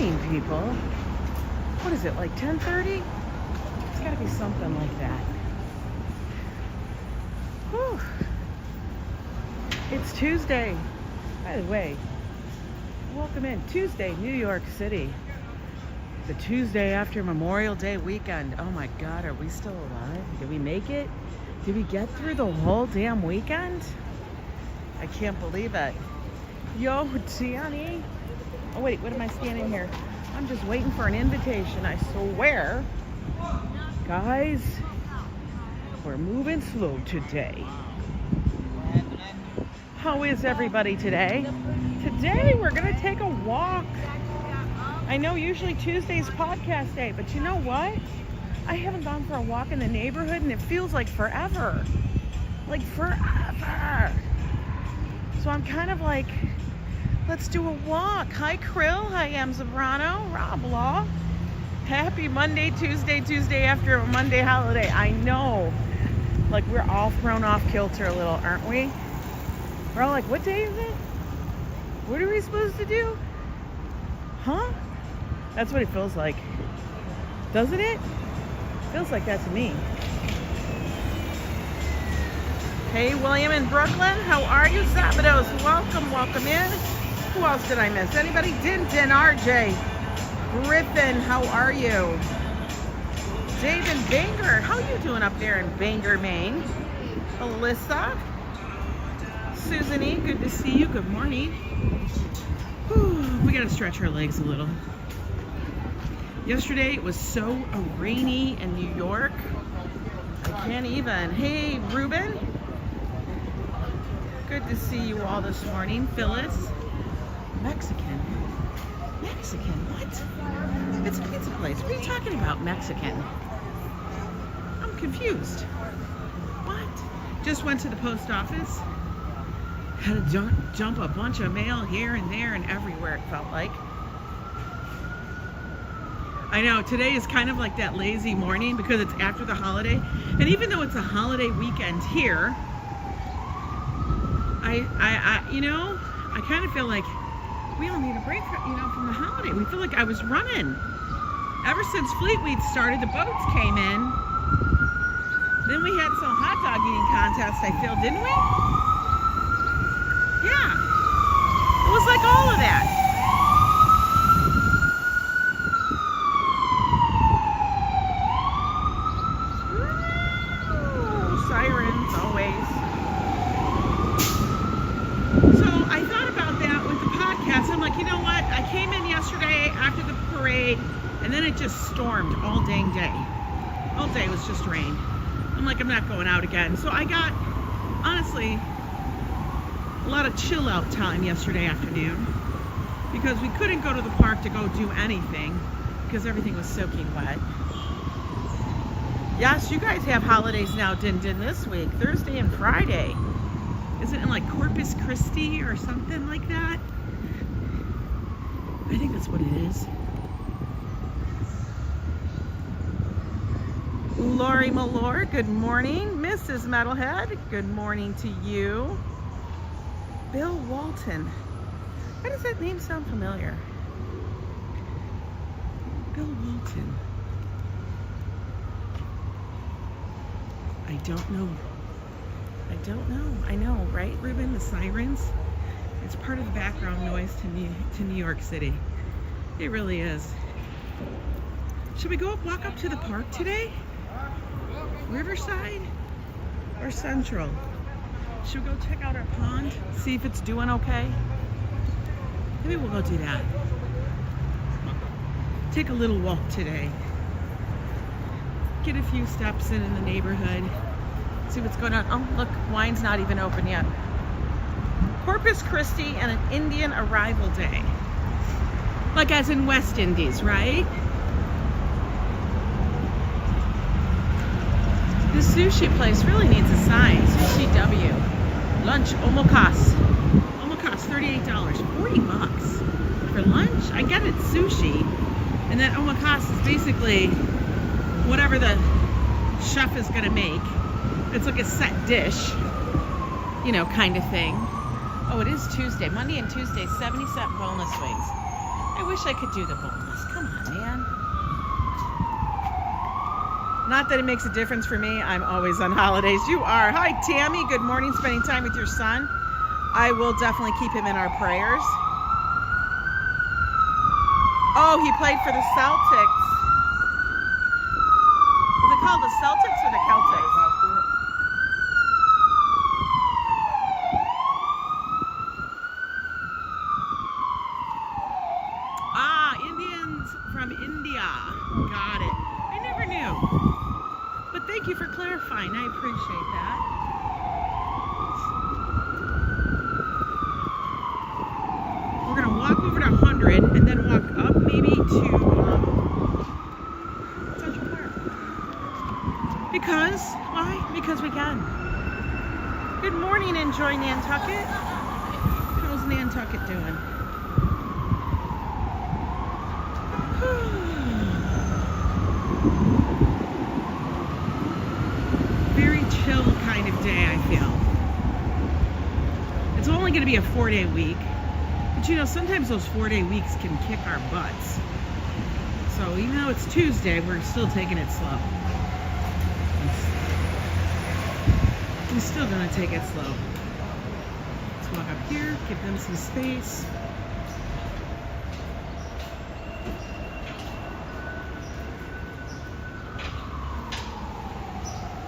morning, people. What is it, like 10:30? It's gotta be something like that. Whew. It's Tuesday. By the way, welcome in. Tuesday, New York City. The Tuesday after Memorial Day weekend. Oh my God, are we still alive? Did we make it? Did we get through the whole damn weekend? I can't believe it. Yo, Tiani. Oh wait, what am I standing here? I'm just waiting for an invitation, I swear. Guys, we're moving slow today. How is everybody today? Today we're gonna take a walk. I know usually Tuesday's podcast day, but you know what? I haven't gone for a walk in the neighborhood and it feels like forever. Like forever. So I'm kind of like, let's do a walk. Hi Krill, hi Am Zambrano, Rob Law. Happy Monday, Tuesday after a Monday holiday. I know, like we're all thrown off kilter a little, aren't we? We're all like, what day is it? What are we supposed to do? Huh? That's what it feels like. Doesn't it? Feels like that to me. Hey, William in Brooklyn, how are you? Szabados, welcome in. Who else did I miss? Anybody? Dinton, RJ. Griffin, how are you? Dave in Bangor, how you doing up there in Bangor, Maine? Alyssa. Susan E, good to see you. Good morning. Whew, we gotta stretch our legs a little. Yesterday it was so rainy in New York. I can't even. Hey, Ruben. Good to see you all this morning. Phyllis. Mexican. Mexican, what? It's a pizza place. What are you talking about, Mexican? I'm confused. What? Just went to the post office. Had to jump a bunch of mail here and there and everywhere, it felt like. I know, today is kind of like that lazy morning because it's after the holiday. And even though it's a holiday weekend here, I kind of feel like we all need a break, from the holiday. We feel like I was running. Ever since Fleetweed started, the boats came in. Then we had some hot dog eating contest, I feel, didn't we? Yeah. It was like all of that. Ooh, sirens, always. So I thought about that with the podcast. I'm like, you know what? I came in yesterday after the parade, and then it just stormed all dang day. All day was just rain. I'm like, I'm not going out again. So I got, honestly, a lot of chill out time yesterday afternoon because we couldn't go to the park to go do anything because everything was soaking wet. Yes, you guys have holidays now, Din this week, Thursday and Friday. Isn't it like Corpus Christi or something like that? I think that's what it is. Lori Malore, good morning. Mrs. Metalhead, good morning to you. Bill Walton. Why does that name sound familiar? Bill Walton. I don't know. I know, right, Ruben? The sirens? It's part of the background noise to New York City. It really is. Should we walk up to the park today? Riverside or Central? Should we go check out our pond? See if it's doing okay? Maybe we'll go do that. Take a little walk today. Get a few steps in the neighborhood. See what's going on. Oh, look, wine's not even open yet. Corpus Christi and an Indian arrival day. Like as in West Indies, right? This sushi place really needs a sign. Sushi W. Lunch, omakase. Omakase, $38. 40 bucks for lunch? I get it, sushi. And then omakase is basically whatever the chef is gonna make. It's like a set dish, kind of thing. Oh, it is Tuesday. Monday and Tuesday, 77 boneless wings. I wish I could do the boneless. Come on, man. Not that it makes a difference for me. I'm always on holidays. You are. Hi, Tammy. Good morning. Spending time with your son. I will definitely keep him in our prayers. Oh, he played for the Celtics. Was it called the Celtics or the Celtics? Ah, Indians from India. Got it. I never knew. But thank you for clarifying. I appreciate that. We're going to walk over to 100 and then walk up maybe to Central Park. Because, why? Because we can. Good morning, Enjoy Nantucket. How's Nantucket doing? Very chill kind of day, I feel. It's only going to be a 4-day week. But you know, sometimes those 4-day weeks can kick our butts. So even though it's Tuesday, we're still taking it slow. We're still gonna take it slow. Let's walk up here, give them some space.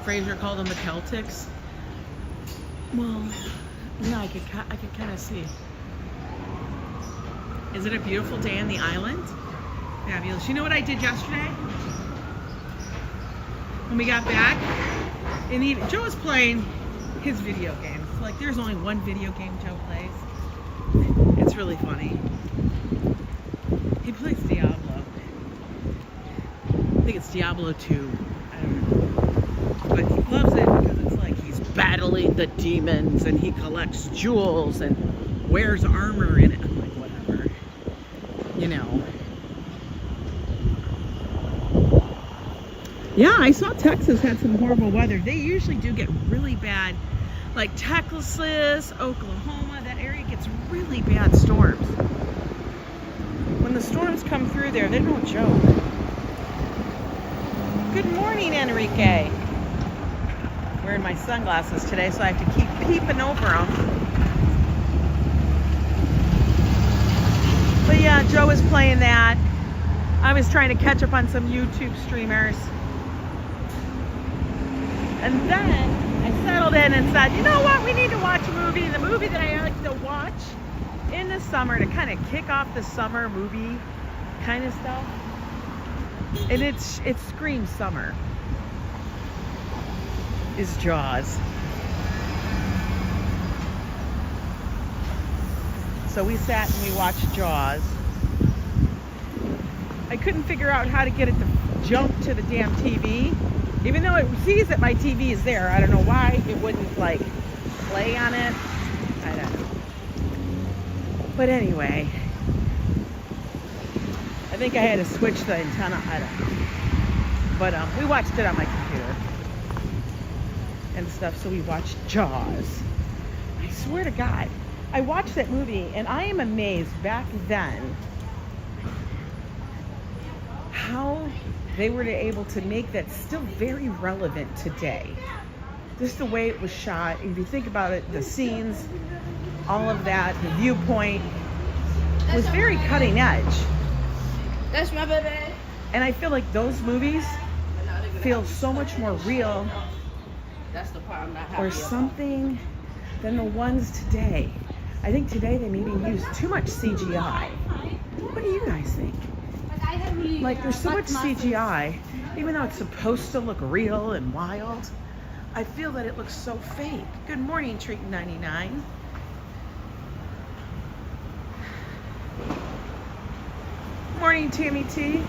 Fraser called them the Celtics. Well, yeah, I could kind of see. Is it a beautiful day on the island? Fabulous. You know what I did yesterday? When we got back, and Joe was playing his video games. Like, there's only one video game Joe plays. It's really funny. He plays Diablo. I think it's Diablo 2. I don't know. But he loves it because it's like he's battling the demons and he collects jewels and wears armor in it. I'm like, whatever. You know. Yeah, I saw Texas had some horrible weather. They usually do get really bad, like Texas, Oklahoma, that area gets really bad storms. When the storms come through there, they're no joke. Good morning, Enrique. Wearing my sunglasses today, so I have to keep peeping over them. But yeah, Joe was playing that. I was trying to catch up on some YouTube streamers. And then I settled in and said, you know what, we need to watch a movie. The movie that I like to watch in the summer to kind of kick off the summer movie kind of stuff. And it screams summer. Is Jaws. So we sat and we watched Jaws. I couldn't figure out how to get it to jump to the damn TV. Even though it sees that my TV is there, I don't know why it wouldn't like play on it. I don't know. But anyway, I think I had to switch the antenna. I don't know. But we watched it on my computer and stuff. So we watched Jaws. I swear to God, I watched that movie and I am amazed back then how they were able to make that still very relevant today. Just the way it was shot. If you think about it, the scenes, all of that, the viewpoint was very cutting edge. That's my baby. And I feel like those movies feel so much more real That's the part I'm not happy or something than the ones today. I think today they maybe use too much CGI. What do you guys think? Like, there's so much CGI, even though it's supposed to look real and wild. I feel that it looks so fake. Good morning, Treat99. Morning, Tammy T.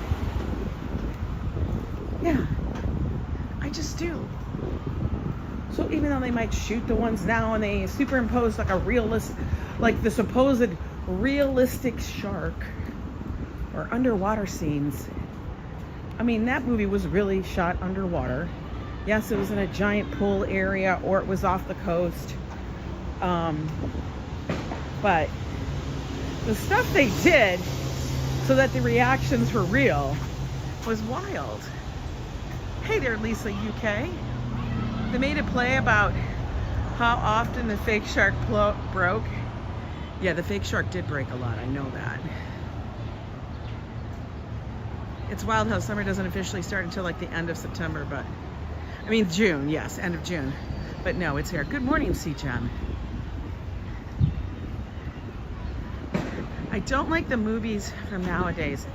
Yeah, I just do. So even though they might shoot the ones now and they superimpose like a realistic, like the supposed realistic shark or underwater scenes. I mean, that movie was really shot underwater. Yes, it was in a giant pool area or it was off the coast. But the stuff they did so that the reactions were real was wild. Hey there, Lisa UK. They made a play about how often the fake shark broke. Yeah, the fake shark did break a lot, I know that. It's wild how summer doesn't officially start until like the end of September, but I mean June, yes, end of June. But no, it's here. Good morning, C-Jam. I don't like the movies from nowadays.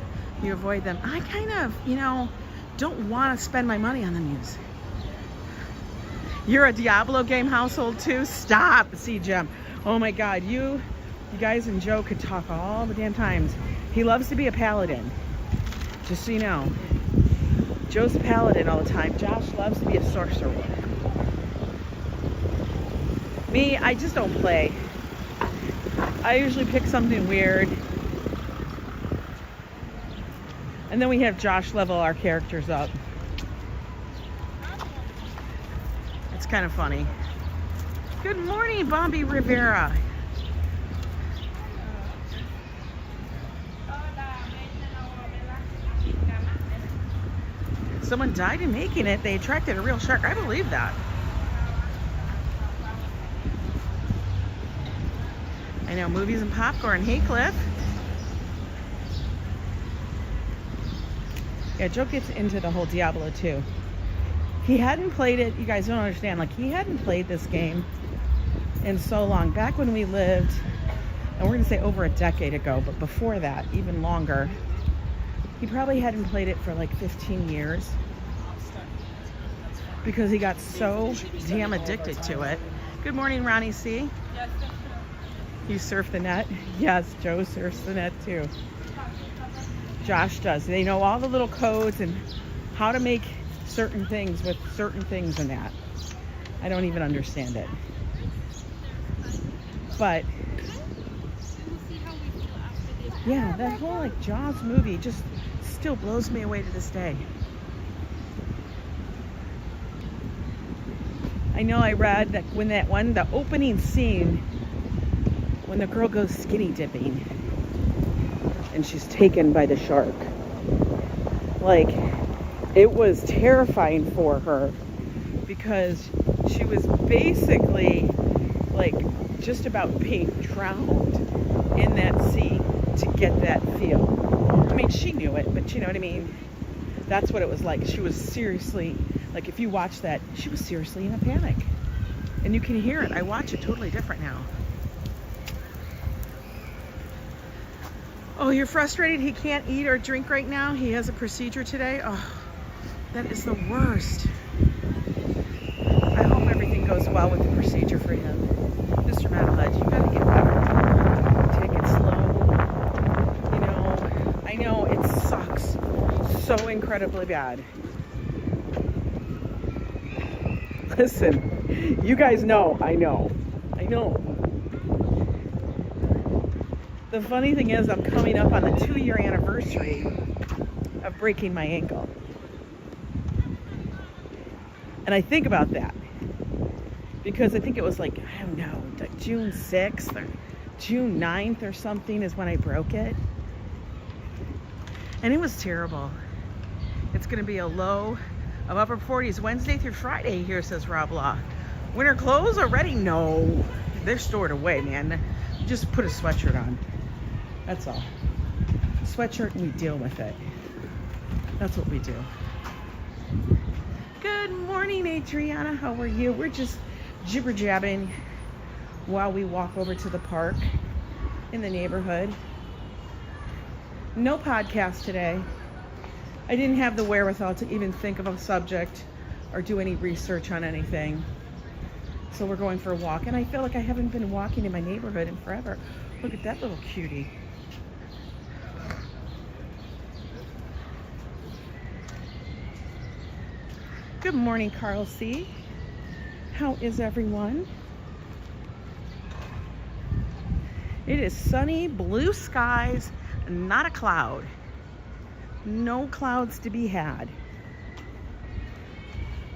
You avoid them. I kind of, you know, don't want to spend my money on the news. You're a Diablo game household too? Stop, C-Jam. Oh my God, you guys and Joe could talk all the damn times. He loves to be a paladin. Just so you know. Joe's a paladin all the time. Josh loves to be a sorcerer. Me, I just don't play. I usually pick something weird. And then we have Josh level our characters up. It's kind of funny. Good morning, Bombie Rivera. Someone died in making it. They attracted a real shark. I believe that. I know, movies and popcorn. Hey, Cliff. Yeah, Joe gets into the whole Diablo too. He hadn't played it. You guys don't understand. Like, he hadn't played this game in so long. Back when we lived, and we're going to say over a decade ago, but before that, even longer. He probably hadn't played it for like 15 years because he got so damn addicted to it. Good morning, Ronnie C. You surf the net? Yes, Joe surfs the net too. Josh does. They know all the little codes and how to make certain things with certain things in that. I don't even understand it. But yeah, that whole like Jaws movie just still blows me away to this day. I know I read that when the opening scene, when the girl goes skinny dipping and she's taken by the shark, like, it was terrifying for her because she was basically like just about being drowned in that sea to get that feel. I mean, she knew it, but you know what I mean? That's what it was like. She was seriously, like, if you watch that, she was seriously in a panic. And you can hear it. I watch it totally different now. Oh, you're frustrated he can't eat or drink right now? He has a procedure today? Oh, that is the worst. I hope everything goes well with the procedure for him. Mr. Madeline, you gotta get better. Take it slow. You know, I know it sucks so incredibly bad. Listen, you guys know, I know. The funny thing is, I'm coming up on the 2-year anniversary of breaking my ankle. And I think about that because I think it was like, I don't know, like June 6th or June 9th or something is when I broke it. And it was terrible. It's going to be a low of upper 40s Wednesday through Friday here, says Rob Law. Winter clothes already? No. They're stored away, man. You just put a sweatshirt on. That's all. Sweatshirt and we deal with it. That's what we do. Good morning, Adriana. How are you? We're just jibber-jabbing while we walk over to the park in the neighborhood. No podcast today. I didn't have the wherewithal to even think of a subject or do any research on anything. So we're going for a walk. And I feel like I haven't been walking in my neighborhood in forever. Look at that little cutie. Good morning, Carl C. How is everyone? It is sunny, blue skies, not a cloud. No clouds to be had.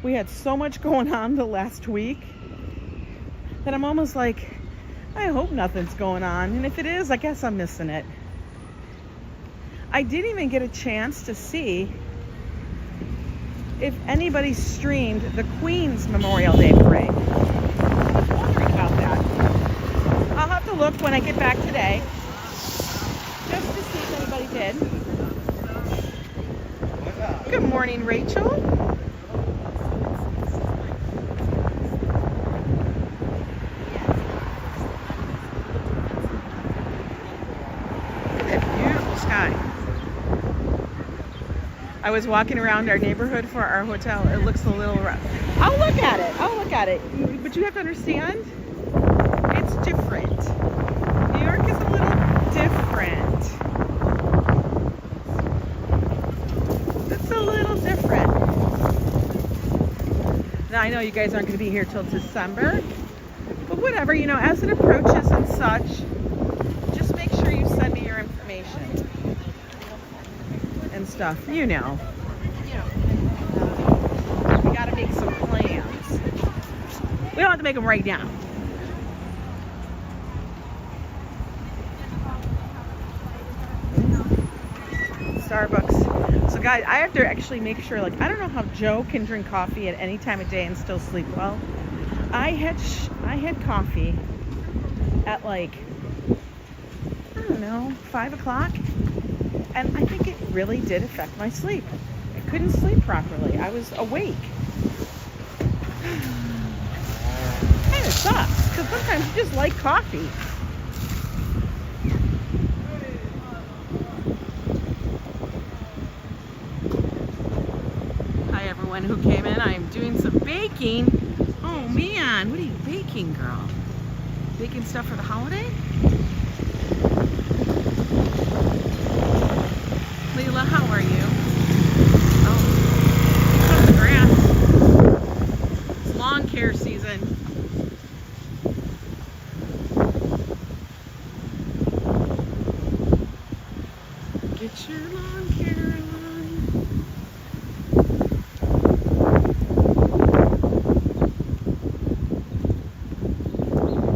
We had so much going on the last week that I'm almost like, I hope nothing's going on. And if it is, I guess I'm missing it. I didn't even get a chance to see if anybody streamed the Queen's Memorial Day Parade. I was wondering about that. I'll have to look when I get back today, just to see if anybody did. Good morning, Rachel. Look at that beautiful sky. I was walking around our neighborhood for our hotel. It looks a little rough. I'll look at it. I'll look at it. But you have to understand, it's different. New York is a little different. It's a little different. Now, I know you guys aren't going to be here till December. But whatever, you know, as it approaches and such, just make sure you send me your information. And stuff, you know. We gotta make some plans. We don't have to make them right now. Starbucks. So guys, I have to actually make sure, like, I don't know how Joe can drink coffee at any time of day and still sleep well. I had coffee at like, I don't know, 5 o'clock. And I think it really did affect my sleep. I couldn't sleep properly. I was awake. Kind of sucks, because sometimes you just like coffee. Hi everyone who came in. I'm doing some baking. Oh man, what are you baking, girl? Baking stuff for the holiday? Lila, how are you? Oh, cut the grass. It's lawn care season. Get your lawn care on.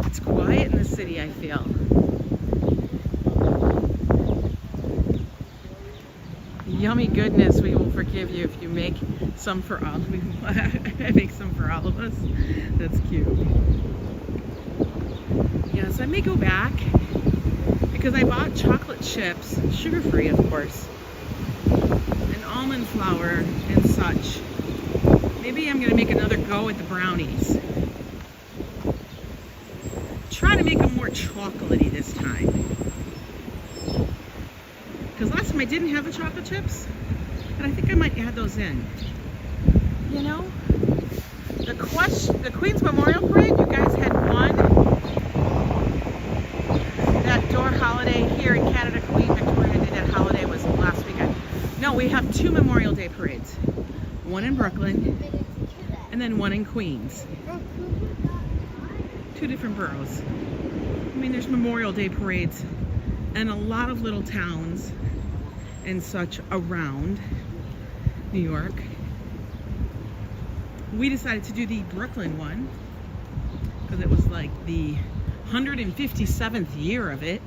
It's quiet in the city, I feel. Yummy goodness, we will forgive you if you make some for all. I make some for all of us. That's cute. Yes, I may go back because I bought chocolate chips, sugar-free, of course, and almond flour and such. Maybe I'm going to make another go at the brownies. Try to make them more chocolatey this time. Because last time I didn't have the chocolate chips, and I think I might add those in. You know, the Queen's Memorial Parade, you guys had one. That door holiday here in Canada, Queen Victoria did that holiday was last weekend. No, we have 2 Memorial Day parades. One in Brooklyn, and then one in Queens. 2 different boroughs. I mean, there's Memorial Day parades and a lot of little towns and such around New York. We decided to do the Brooklyn one because it was like the 157th year of it.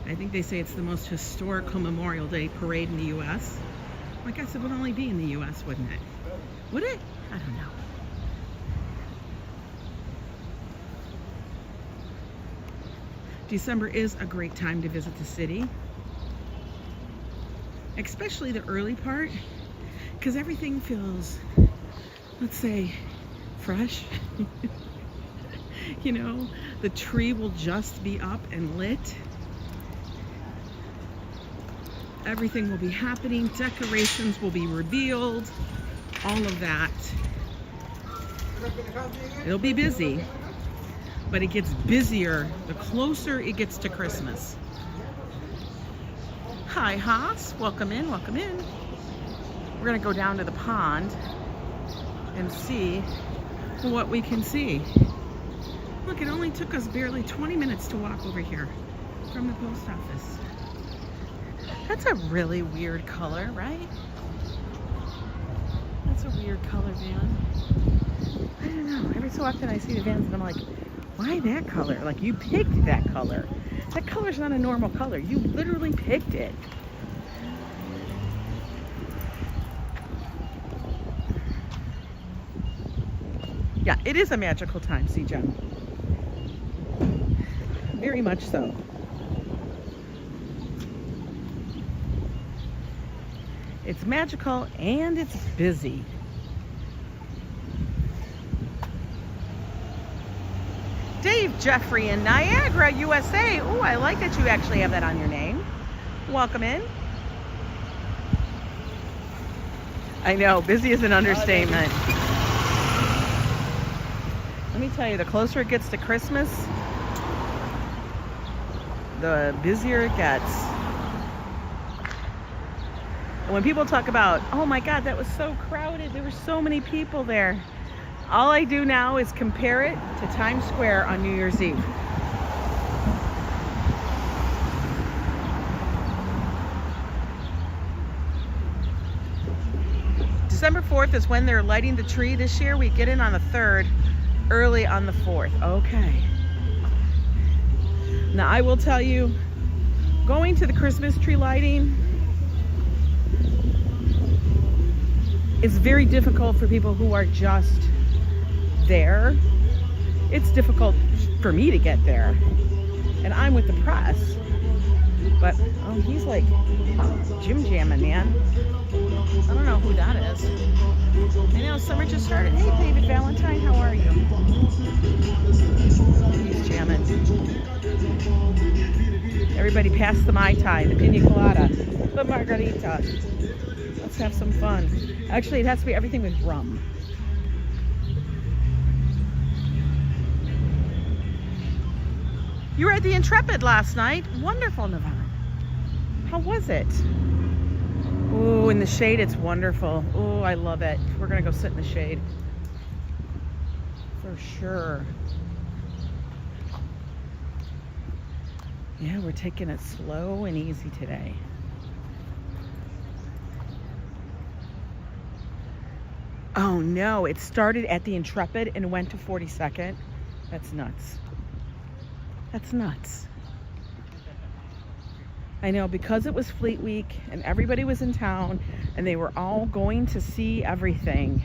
I think they say it's the most historical Memorial Day parade in the U.S. I guess it would only be in the U.S., wouldn't it? Would it? I don't know. December is a great time to visit the city, especially the early part, because everything feels, let's say, fresh. You know, the tree will just be up and lit. Everything will be happening. Decorations will be revealed. All of that. It'll be busy, but it gets busier the closer it gets to Christmas. Hi, Haas. Welcome in, welcome in. We're gonna go down to the pond and see what we can see. Look, it only took us barely 20 minutes to walk over here from the post office. That's a really weird color, right? That's a weird color van. I don't know. Every so often I see the vans and I'm like, why that color? Like, you picked that color. That color's not a normal color. You literally picked it. Yeah, it is a magical time, CJ. Very much so. It's magical and it's busy. Dave Jeffrey in Niagara, USA. Oh, I like that you actually have that on your name. Welcome in. I know, busy is an understatement. Let me tell you, the closer it gets to Christmas, the busier it gets. And when people talk about, oh my God, that was so crowded, there were so many people there. All I do now is compare it to Times Square on New Year's Eve. December 4th is when they're lighting the tree this year. We get in on the 3rd, early on the 4th. Okay. Now I will tell you, going to the Christmas tree lighting is very difficult for people who are just there. It's difficult for me to get there. And I'm with the press. But, oh, he's like Jim jamming, man. I don't know who that is. I know, summer just started. Hey, David Valentine, how are you? He's jamming. Everybody pass the Mai Tai, the Pina Colada, the Margarita. Let's have some fun. Actually, it has to be everything with rum. You were at the Intrepid last night. Wonderful, Nevada. How was it? Oh, in the shade, it's wonderful. Oh, I love it. We're gonna go sit in the shade. For sure. Yeah, we're taking it slow and easy today. Oh no, it started at the Intrepid and went to 42nd. That's nuts. That's nuts. I know, because it was Fleet Week and everybody was in town and they were all going to see everything.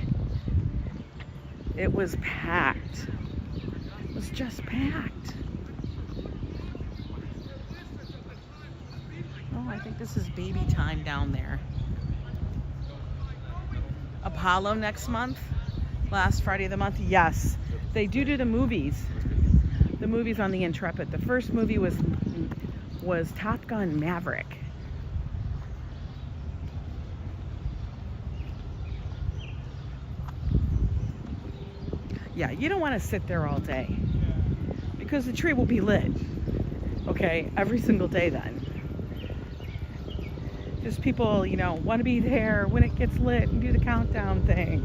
It was packed. It was just packed. Oh, I think this is baby time down there. Apollo next month, last Friday of the month. Yes, they do the movies. The movies on the Intrepid. The first movie was Top Gun Maverick. Yeah, you don't want to sit there all day because the tree will be lit. Okay, every single day then. Just people, you know, want to be there when it gets lit and do the countdown thing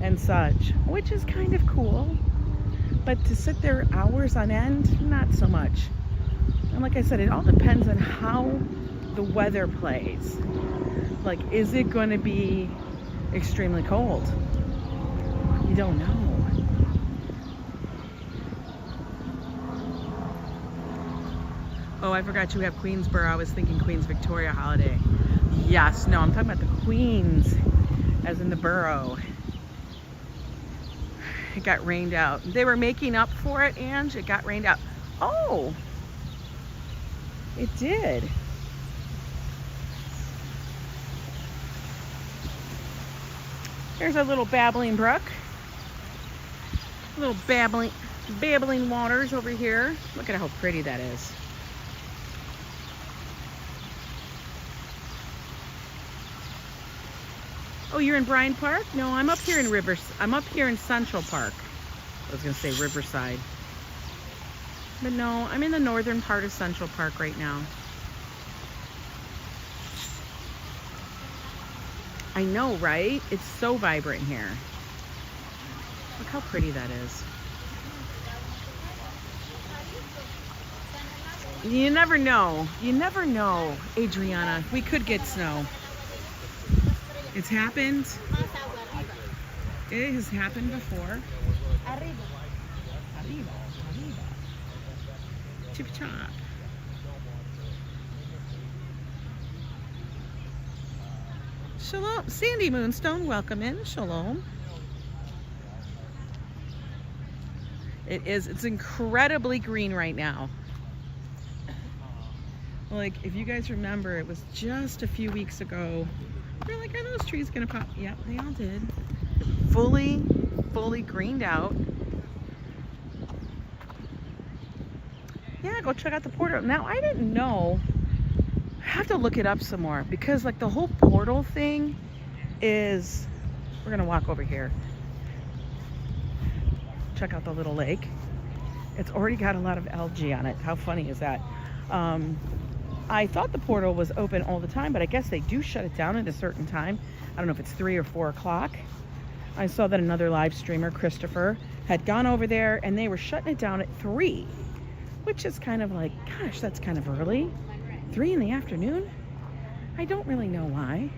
and such, which is kind of cool. But to sit there hours on end, not so much. And like I said, it all depends on how the weather plays. Like, is it going to be extremely cold? You don't know. Oh, I forgot you have Queensborough. I was thinking Queens Victoria holiday. Yes, no, I'm talking about the Queens, as in the borough. It got rained out. They were making up for it, and it got rained out. Oh, it did. There's a little babbling brook. Little babbling waters over here. Look at how pretty that is. Oh, you're in Bryant Park? No, I'm up here in I'm up here in Central Park. I was gonna say Riverside. But no, I'm in the northern part of Central Park right now. I know, right? It's so vibrant here. Look how pretty that is. You never know. You never know, Adriana. We could get snow. It's happened. It has happened before. Arriba. Chip chop. Shalom. Sandy Moonstone, welcome in. Shalom. It is. It's incredibly green right now. Like, if you guys remember, it was just a few weeks ago. We're like, are those trees gonna pop? Yep, they all did. Fully greened out. Yeah, go check out the portal. Now, I didn't know. I have to look it up some more because, like, the whole portal thing is. We're gonna walk over here. Check out the little lake. It's already got a lot of algae on it. How funny is that? I thought the portal was open all the time, but I guess they do shut it down at a certain time. I don't know if it's 3 or 4 o'clock. I saw that another live streamer, Christopher, had gone over there and they were shutting it down at 3, which is kind of like, gosh, that's kind of early. 3 in the afternoon? I don't really know why.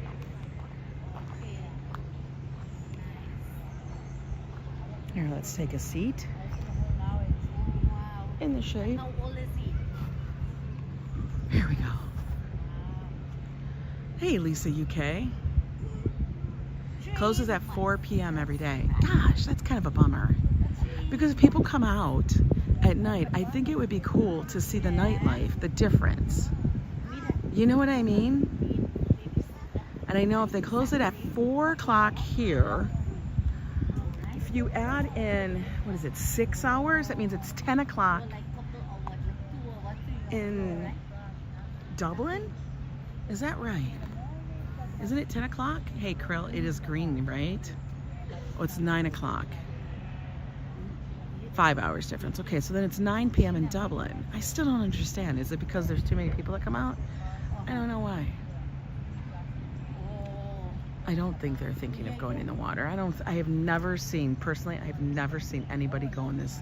Here, let's take a seat in the shade. Here we go. Hey, Lisa UK. Closes at 4 p.m. every day. Gosh, that's kind of a bummer. Because if people come out at night, I think it would be cool to see the nightlife, the difference. You know what I mean? And I know if they close it at 4 o'clock here, if you add in, what is it, 6 hours? That means it's 10 o'clock in Dublin? Is that right? Isn't it 10 o'clock? Hey, Krill, it is green, right? Oh, it's 9 o'clock. 5 hours difference. Okay, so then it's 9 p.m. in Dublin. I still don't understand. Is it because there's too many people that come out? I don't know why. I don't think they're thinking of going in the water. I have never seen, personally, I've never seen anybody go in this.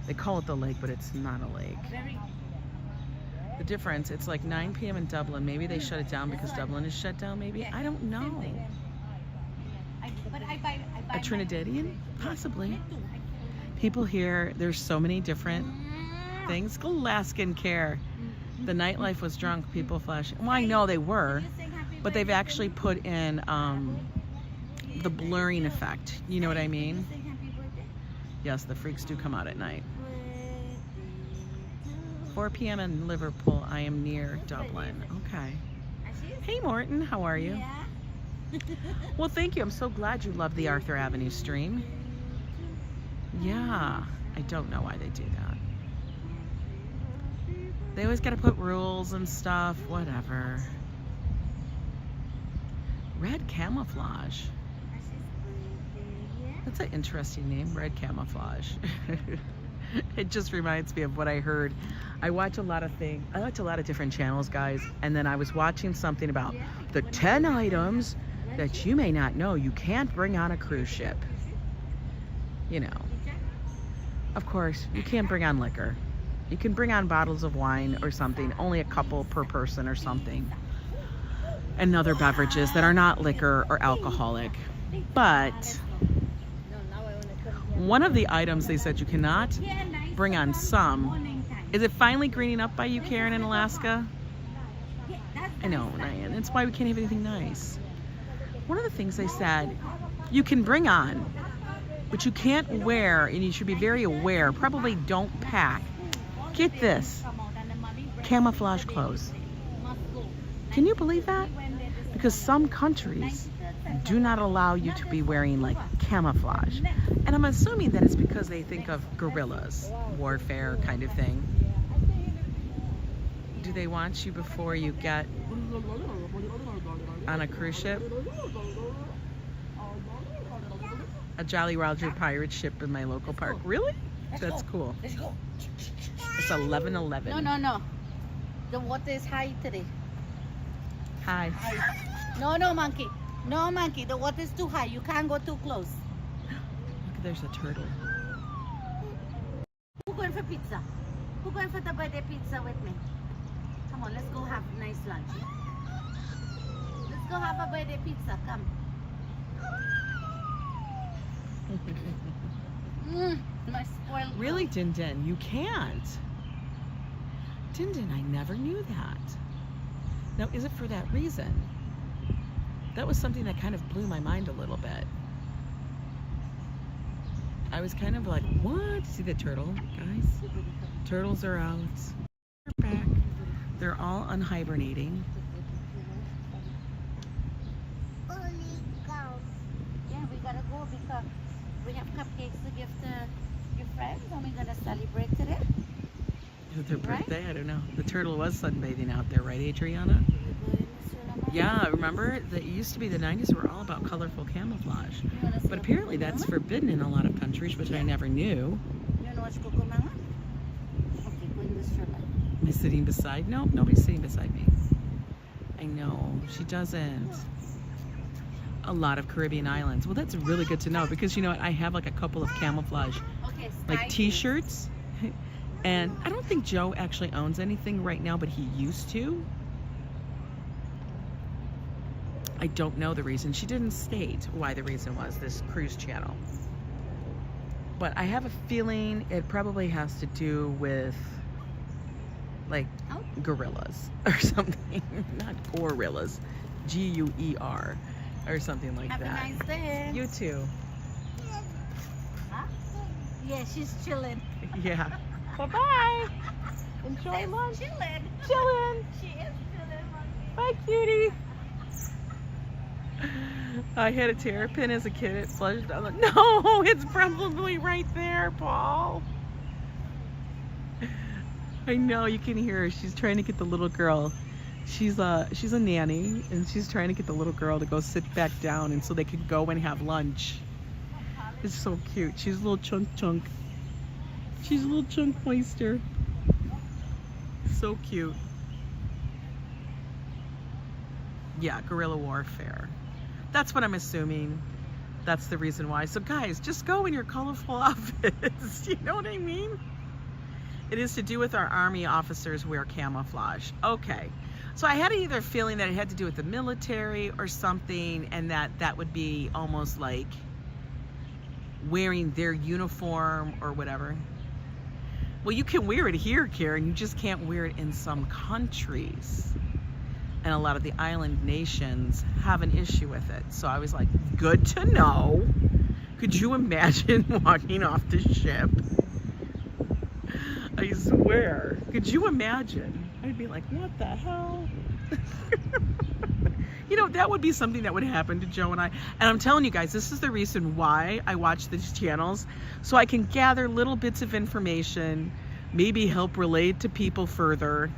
They call it the lake, but it's not a lake. The difference, it's like 9 p.m. in Dublin. Maybe they shut it down because Dublin is shut down, maybe. I don't know. A Trinidadian? Possibly. People here, there's so many different things. Alaskan care. The nightlife was drunk, people flashing. Well, I know they were, but they've actually put in the blurring effect. You know what I mean? Yes, the freaks do come out at night. 4 p.m. in Liverpool. I am near Dublin. Okay. Hey, Morton. How are you? Well, thank you. I'm so glad you love the Arthur Avenue stream. Yeah. I don't know why they do that. They always got to put rules and stuff. Whatever. Red camouflage. That's an interesting name, Red Camouflage. It just reminds me of what I heard. I watch a lot of things. I watch a lot of different channels, guys. And then I was watching something about the 10 items that you may not know you can't bring on a cruise ship. You know, of course, you can't bring on liquor. You can bring on bottles of wine or something, only a couple per person or something. And other beverages that are not liquor or alcoholic. But one of the items they said you cannot bring on some. Is it finally greening up by you, Karen, in Alaska? I know, Ryan. That's why we can't have anything nice. One of the things they said you can bring on, but you can't wear, and you should be very aware, probably don't pack. Get this, camouflage clothes. Can you believe that? Because some countries do not allow you to be wearing like camouflage. And I'm assuming that it's because they think of guerrillas, warfare kind of thing. Do they want you before you get on a cruise ship? A Jolly Roger pirate ship in my local park. Really? That's cool. Let's go. It's 11:11. No. The water is high today. Hi. No, monkey. No, monkey. The water is too high. You can't go too close. Look, there's a turtle. Who's going for pizza? Who's going for the birthday pizza with me? Come on, let's go have a nice lunch. Let's go have a birthday pizza. Come. My spoiled. Really, Din Din? You can't. Din Din, I never knew that. Now, is it for that reason? That was something that kind of blew my mind a little bit. I was kind of like, what? See the turtle, guys? Turtles are out. They're back. They're all unhibernating. Yeah, we gotta go because we have cupcakes to give to your friends and we're gonna celebrate today. Is it their birthday? I don't know. The turtle was sunbathing out there, right, Adriana? Yeah, remember? It used to be the 90s were all about colorful camouflage. But apparently that's forbidden in a lot of countries, which I never knew. You wanna watch Coco Mama? Okay, go in the stroller. Am I sitting beside? No, nobody's sitting beside me. I know, she doesn't. A lot of Caribbean islands. Well, that's really good to know because you know what? I have like a couple of camouflage like t-shirts. And I don't think Joe actually owns anything right now, but he used to. I don't know the reason. She didn't state why the reason was, this cruise channel. But I have a feeling it probably has to do with like gorillas or something. Not gorillas. G-U-E-R or something like that. Have a nice day. You too. Huh? Yeah, she's chilling. Yeah. Bye-bye. Enjoy lunch. Chilling. Chilling. She is chilling, Mommy. Bye, cutie. I had a terrapin as a kid. It flushed down. No, it's probably right there, Paul. I know, you can hear her. She's trying to get the little girl. She's a nanny, and she's trying to get the little girl to go sit back down, and so they could go and have lunch. It's so cute. She's a little chunk. She's a little chunk oyster. So cute. Yeah, guerrilla warfare. That's what I'm assuming. That's the reason why. So guys, just go in your colorful outfits. You know what I mean? It is to do with our army officers wear camouflage. Okay. So I had either feeling that it had to do with the military or something, and that would be almost like wearing their uniform or whatever. Well, you can wear it here, Karen. You just can't wear it in some countries. And a lot of the island nations have an issue with it. So I was like, good to know. Could you imagine walking off the ship? I swear. Could you imagine? I'd be like, what the hell? You know, that would be something that would happen to Joe and I. And I'm telling you guys, this is the reason why I watch these channels. So I can gather little bits of information, maybe help relate to people further.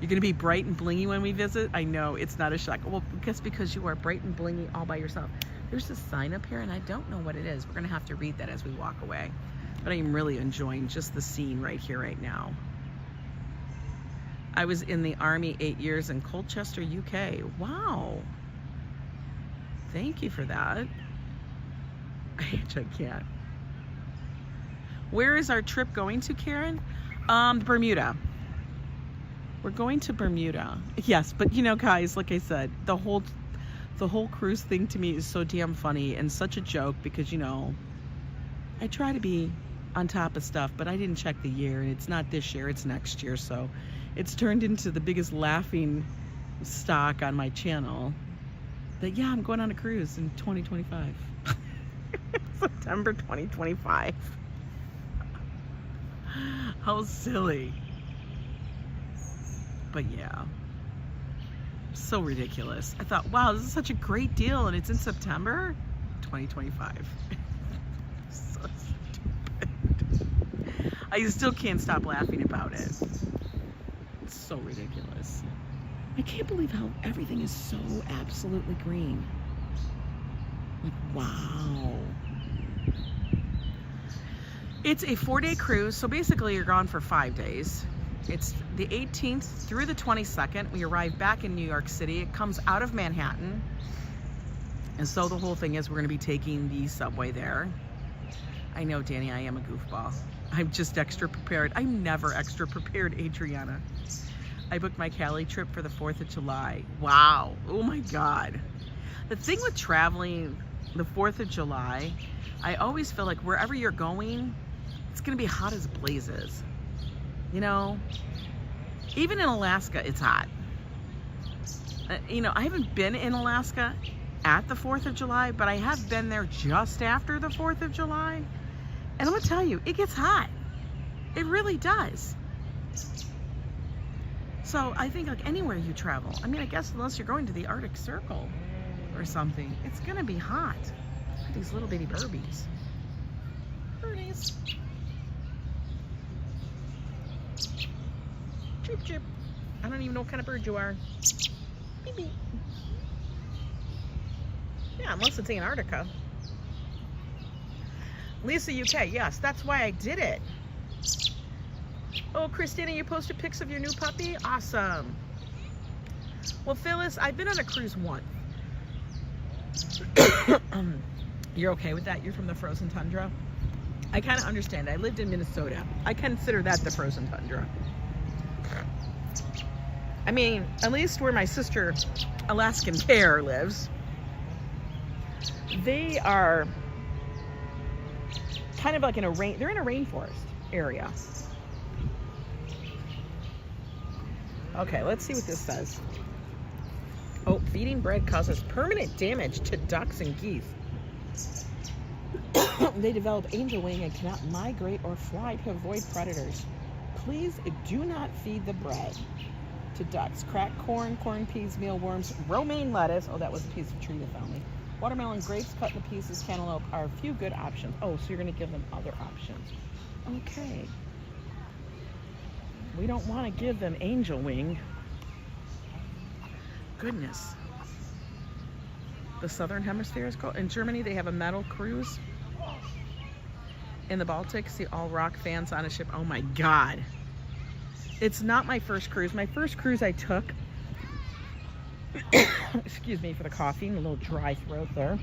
You're gonna be bright and blingy when we visit? I know, it's not a shock. Well, because you are bright and blingy all by yourself. There's a sign up here and I don't know what it is. We're gonna have to read that as we walk away. But I'm really enjoying just the scene right here, right now. I was in the Army 8 years in Colchester, UK. Wow. Thank you for that. I can't. Where is our trip going to, Karen? Bermuda. We're going to Bermuda. Yes, but you know, guys, like I said, the whole cruise thing to me is so damn funny and such a joke because, you know, I try to be on top of stuff, but I didn't check the year, and it's not this year, it's next year, so it's turned into the biggest laughing stock on my channel that, yeah, I'm going on a cruise in 2025. September 2025. How silly. But yeah, so ridiculous. I thought, wow, this is such a great deal, and it's in September 2025. So stupid. I still can't stop laughing about it. It's so ridiculous. I can't believe how everything is so absolutely green. Like, wow. It's a 4-day cruise, so basically you're gone for 5 days. It's the 18th through the 22nd. We arrive back in New York City. It comes out of Manhattan. And so the whole thing is we're going to be taking the subway there. I know, Danny, I am a goofball. I'm just extra prepared. I'm never extra prepared, Adriana. I booked my Cali trip for the 4th of July. Wow. Oh my God. The thing with traveling the 4th of July, I always feel like wherever you're going, it's going to be hot as blazes. You know, even in Alaska, it's hot. You know, I haven't been in Alaska at the 4th of July, but I have been there just after the 4th of July. And I'm gonna tell you, it gets hot. It really does. So I think like anywhere you travel, I mean, I guess unless you're going to the Arctic Circle or something, it's gonna be hot. Look at these little bitty birdies. Birdies. Chirp, chirp. I don't even know what kind of bird you are. Beep, beep. Yeah, unless it's Antarctica. Lisa UK, yes, that's why I did it. Oh, Christina, you posted pics of your new puppy? Awesome. Well, Phyllis, I've been on a cruise once. You're okay with that? You're from the frozen tundra? I kind of understand. I lived in Minnesota. I consider that the frozen tundra. I mean, at least where my sister Alaskan Bear lives, they are kind of like in a they're in a rainforest area. Okay, let's see what this says. Oh, feeding bread causes permanent damage to ducks and geese. They develop angel wing and cannot migrate or fly to avoid predators. Please do not feed the bread to ducks. Cracked corn, corn peas, mealworms, romaine lettuce. Oh, that was a piece of tree that found me. Watermelon, grapes cut into pieces, cantaloupe are a few good options. Oh, so you're going to give them other options. Okay. We don't want to give them angel wing. Goodness. The Southern Hemisphere is called. In Germany, they have a metal cruise. In the Baltic, see all rock fans on a ship. Oh my God. It's not my first cruise. My first cruise I took, excuse me for the coughing, a little dry throat there.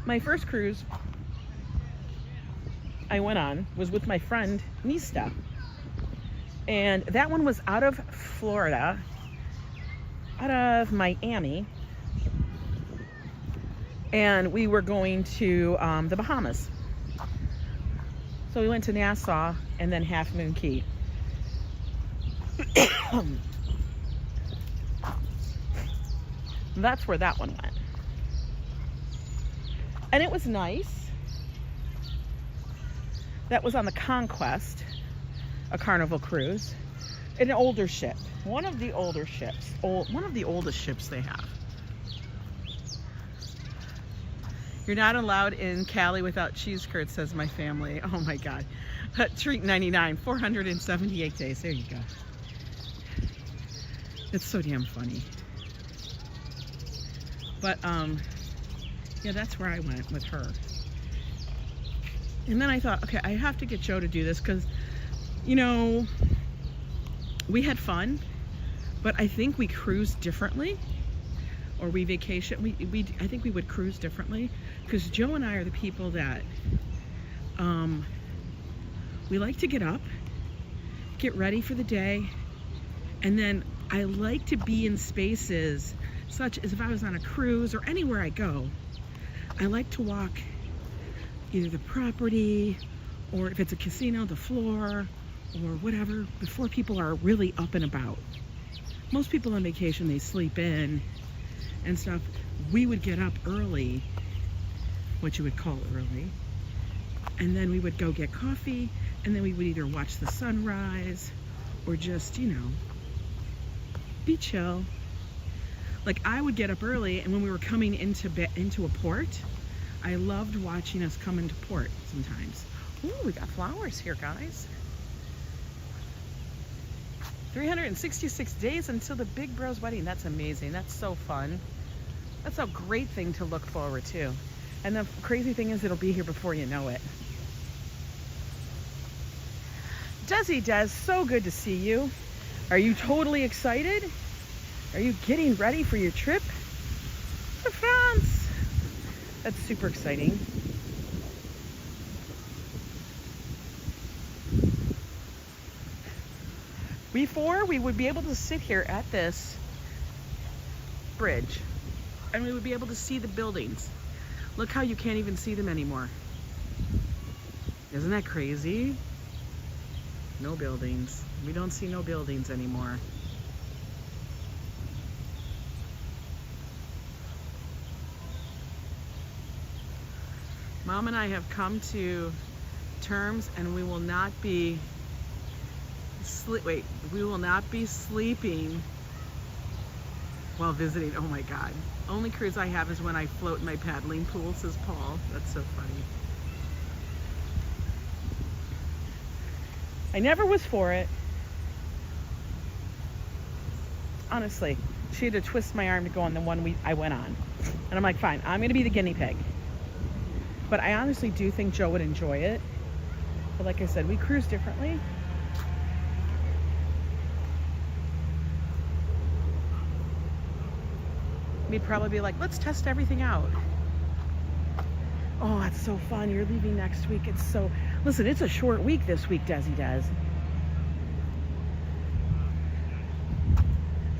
My first cruise I went on was with my friend Nista. And that one was out of Florida, out of Miami. And we were going to the Bahamas. So we went to Nassau and then Half Moon Cay. That's where that one went. And it was nice. That was on the Conquest, a Carnival cruise. An older ship. One of the older ships. One of the oldest ships they have. You're not allowed in Cali without cheese curds, says my family. Oh my God. Treat 99, 478 days. There you go. It's so damn funny. But, yeah, that's where I went with her. And then I thought, okay, I have to get Joe to do this because, you know, we had fun, but I think we cruised differently. Or we vacation. I think we would cruise differently because Joe and I are the people that we like to get up, get ready for the day, and then I like to be in spaces such as if I was on a cruise or anywhere I go, I like to walk either the property or if it's a casino, the floor or whatever before people are really up and about. Most people on vacation, they sleep in and stuff. We would get up early, what you would call early, and then we would go get coffee, and then we would either watch the sunrise or just, you know, be chill. Like I would get up early, and when we were coming into a port, I loved watching us come into port sometimes. Ooh, we got flowers here, guys. 366 days until the big bro's wedding. That's amazing. That's so fun. That's a great thing to look forward to. And the crazy thing is it'll be here before you know it. Desi Des, so good to see you. Are you totally excited? Are you getting ready for your trip to France? That's super exciting. Before, we would be able to sit here at this bridge and we would be able to see the buildings. Look how you can't even see them anymore. Isn't that crazy? No buildings. We don't see no buildings anymore. Mom and I have come to terms, and we will not be we will not be sleeping while visiting. Oh my God. Only cruise I have is when I float in my paddling pool, says Paul. That's so funny. I never was for it. Honestly, she had to twist my arm to go on the one I went on. And I'm like, fine, I'm gonna be the guinea pig. But I honestly do think Joe would enjoy it. But like I said, we cruise differently. We'd probably be like, let's test everything out. Oh, it's so fun. You're leaving next week. It's so, listen, it's a short week this week, Desi does.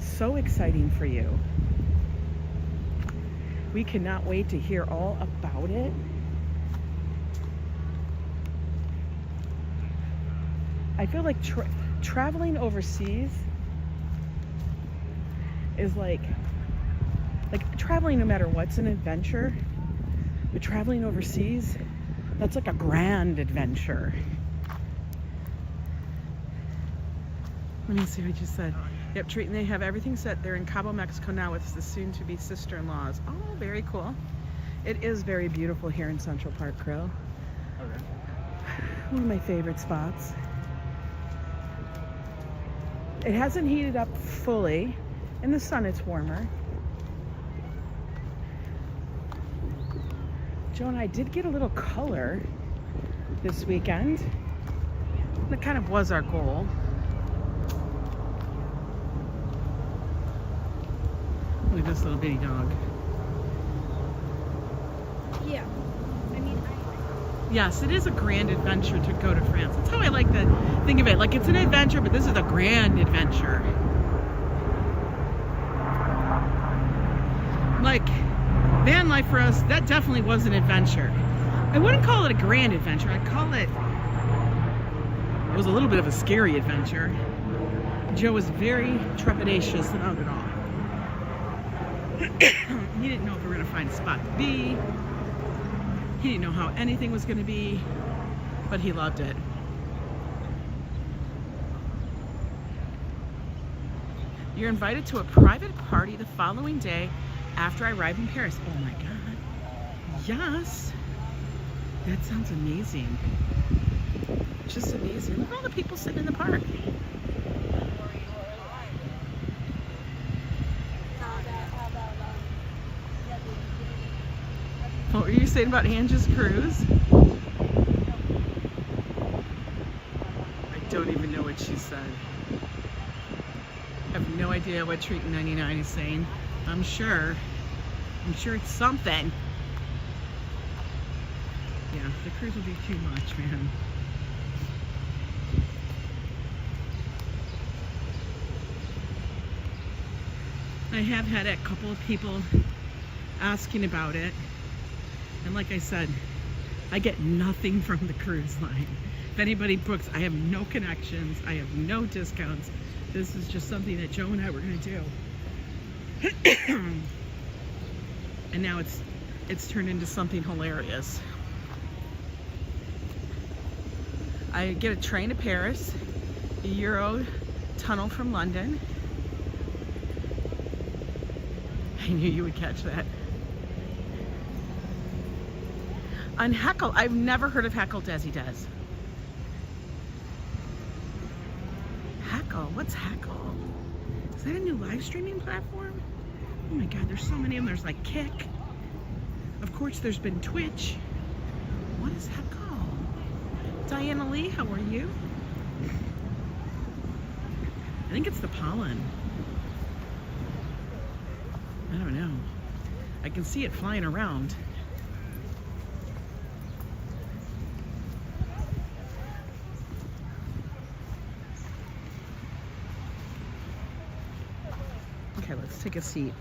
So exciting for you. We cannot wait to hear all about it. I feel like traveling overseas is like traveling no matter what's an adventure, but traveling overseas, that's like a grand adventure. Let me see what you said. Yep, treating, they have everything set. They're in Cabo, Mexico now with the soon-to-be sister-in-laws. Oh, very cool. It is very beautiful here in Central Park Grill. Okay. One of my favorite spots. It hasn't heated up fully. In the sun, it's warmer. Joe and I did get a little color this weekend. That kind of was our goal. Look at this little bitty dog. Yeah. I mean, yes, it is a grand adventure to go to France. That's how I like to think of it. Like, it's an adventure, but this is a grand adventure. Like, van life for us, that definitely was an adventure. I wouldn't call it a grand adventure. I'd call it was a little bit of a scary adventure. Joe was very trepidatious about it all. He didn't know if we were going to find a spot to be. He didn't know how anything was going to be, but he loved it. You're invited to a private party the following day after I arrive in Paris. Oh my God. Yes. That sounds amazing. Just amazing. Look at all the people sitting in the park. What were you saying about Angie's cruise? I don't even know what she said. I have no idea what Treat 99 is saying. I'm sure it's something. Yeah, the cruise will be too much, man. I have had a couple of people asking about it. And like I said, I get nothing from the cruise line. If anybody books, I have no connections. I have no discounts. This is just something that Joe and I were going to do. And now it's turned into something hilarious. I get a train to Paris, a Euro tunnel from London. I knew you would catch that. On Heckle, I've never heard of Heckle, Desi does. Heckle, what's Heckle? Is that a new live streaming platform? Oh my God, there's so many of them. There's like Kick. Of course, there's been Twitch. What is Heckle? Diana Lee, how are you? I think it's the pollen. I don't know. I can see it flying around. Okay, let's take a seat.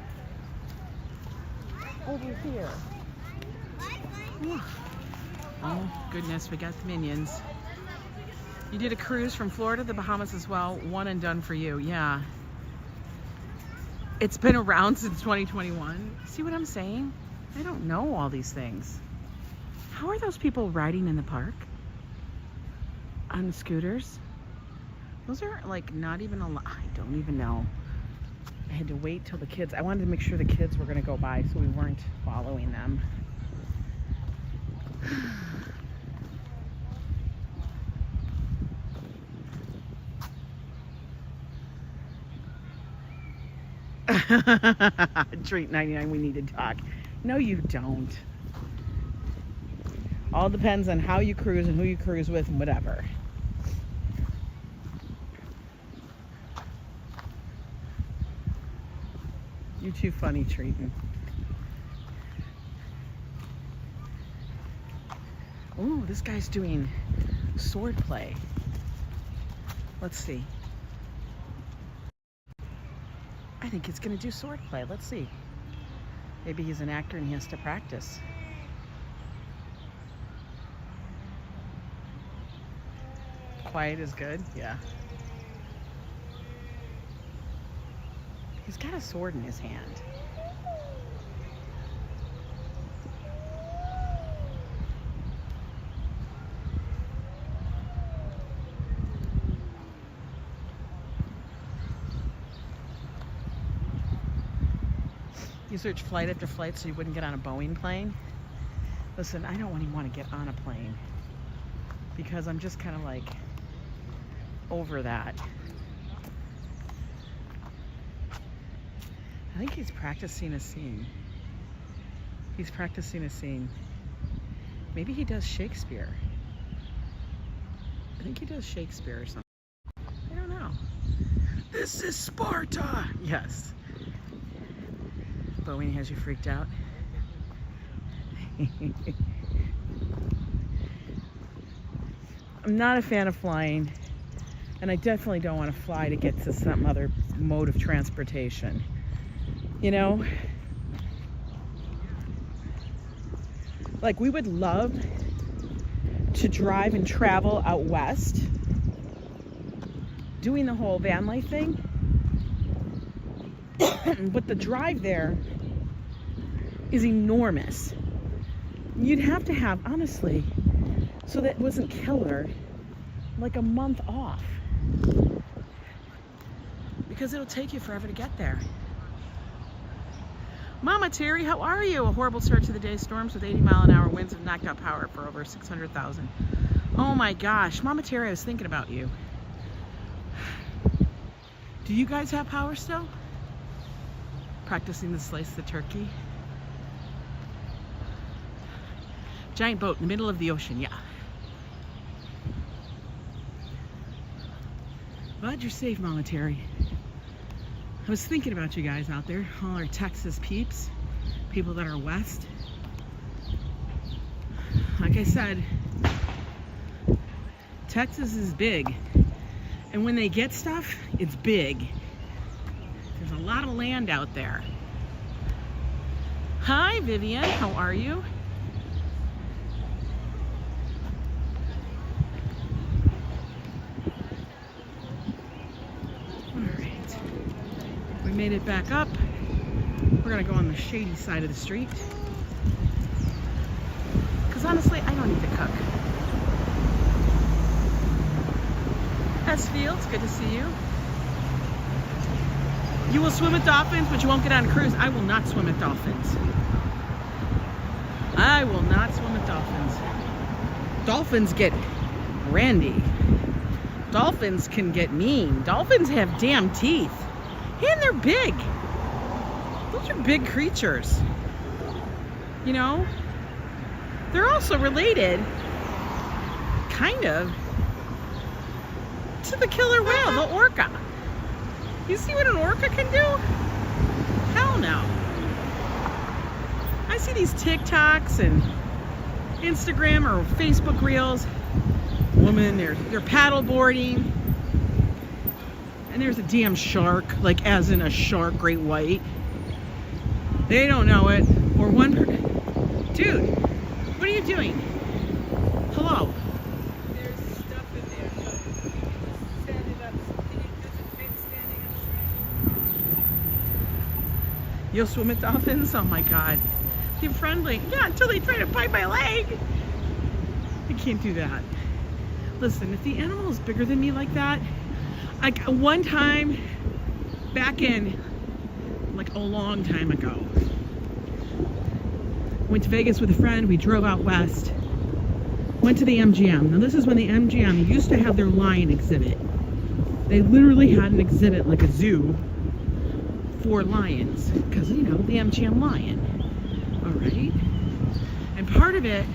Over here. Oh, goodness, we got the minions. You did a cruise from Florida to the Bahamas as well. One and done for you, yeah. It's been around since 2021. See what I'm saying? I don't know all these things. How are those people riding in the park? On scooters? Those are like not even a lot. I don't even know. I had to wait till the kids, I wanted to make sure the kids were gonna go by so we weren't following them. Treat 99, we need to talk. No, you don't. All depends on how you cruise and who you cruise with and whatever. You're too funny, Treatin'. Ooh, this guy's doing sword play. Let's see. I think he's gonna do sword play. Let's see. Maybe he's an actor and he has to practice. Quiet is good, yeah. He's got a sword in his hand. You search flight after flight so you wouldn't get on a Boeing plane. Listen, I don't even want to get on a plane because I'm just kind of like over that. I think he's practicing a scene. He's practicing a scene. Maybe he does Shakespeare. I think he does Shakespeare or something. I don't know. This is Sparta! Yes. Boeing has you freaked out. I'm not a fan of flying, and I definitely don't want to fly to get to some other mode of transportation. You know? Like, we would love to drive and travel out west, doing the whole van life thing. But the drive there is enormous. You'd have to have, honestly, so that it wasn't killer, like a month off. Because it'll take you forever to get there. Mama Terry, how are you? A horrible start to the day. Storms with 80-mile-an-hour winds have knocked out power for over 600,000. Oh my gosh. Mama Terry, I was thinking about you. Do you guys have power still? Practicing to slice the turkey. Giant boat in the middle of the ocean, yeah. Glad you're safe, Mama Terry. I was thinking about you guys out there, all our Texas peeps, people that are west. Like I said, Texas is big, and when they get stuff, it's big. There's a lot of land out there. Hi, Vivian. How are you? All right. We made it back up. We're going to go on the shady side of the street. Because honestly, I don't need to cook. S Fields, good to see you. You will swim with dolphins, but you won't get on a cruise. I will not swim with dolphins. I will not swim with dolphins. Dolphins get randy. Dolphins can get mean. Dolphins have damn teeth. And they're big. Those are big creatures. You know? They're also related, kind of, to the killer whale, the orca. You see what an orca can do? Hell no. I see these TikToks and Instagram or Facebook reels. Women, they're paddle boarding. And there's a damn shark, like as in a shark, great white. They don't know it. Or one dude, what are you doing? Hello. There's stuff in there. Standing up. Can you fit standing up? You'll swim with dolphins? Oh my God. You're friendly. Yeah, until they try to bite my leg. can't do that. Listen, if the animal is bigger than me like that, like one time back in, like a long time ago, went to Vegas with a friend. We drove out west, went to the MGM. Now this is when the MGM used to have their lion exhibit. They literally had an exhibit like a zoo for lions, because you know, the MGM lion. All right. And part of it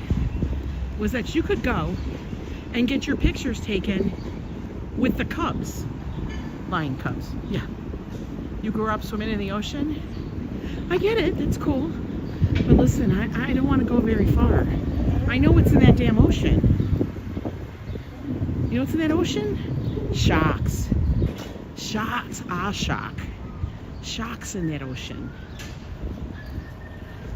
was that you could go and get your pictures taken with the cubs. Lion cubs. Yeah. You grew up swimming in the ocean. I get it. That's cool. But listen, I don't want to go very far. I know what's in that damn ocean. You know what's in that ocean? Sharks. Sharks are shark. Sharks in that ocean.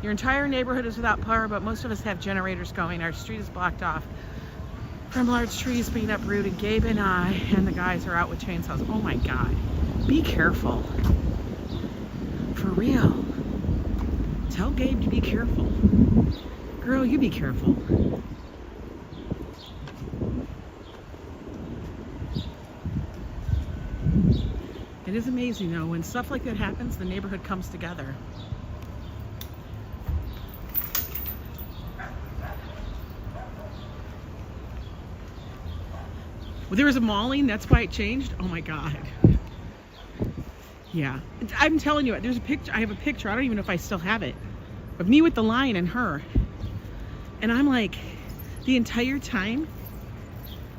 Your entire neighborhood is without power, but most of us have generators going. Our street is blocked off from large trees being uprooted. Gabe and I and the guys are out with chainsaws. Oh my God. Be careful. For real. Tell Gabe to be careful. Girl, you be careful. It is amazing though, when stuff like that happens, the neighborhood comes together. Well, there was a mauling, that's why it changed. Oh my God. Yeah, I'm telling you, there's a picture. I have a picture. I don't even know if I still have it, of me with the lion and her. And I'm like, the entire time,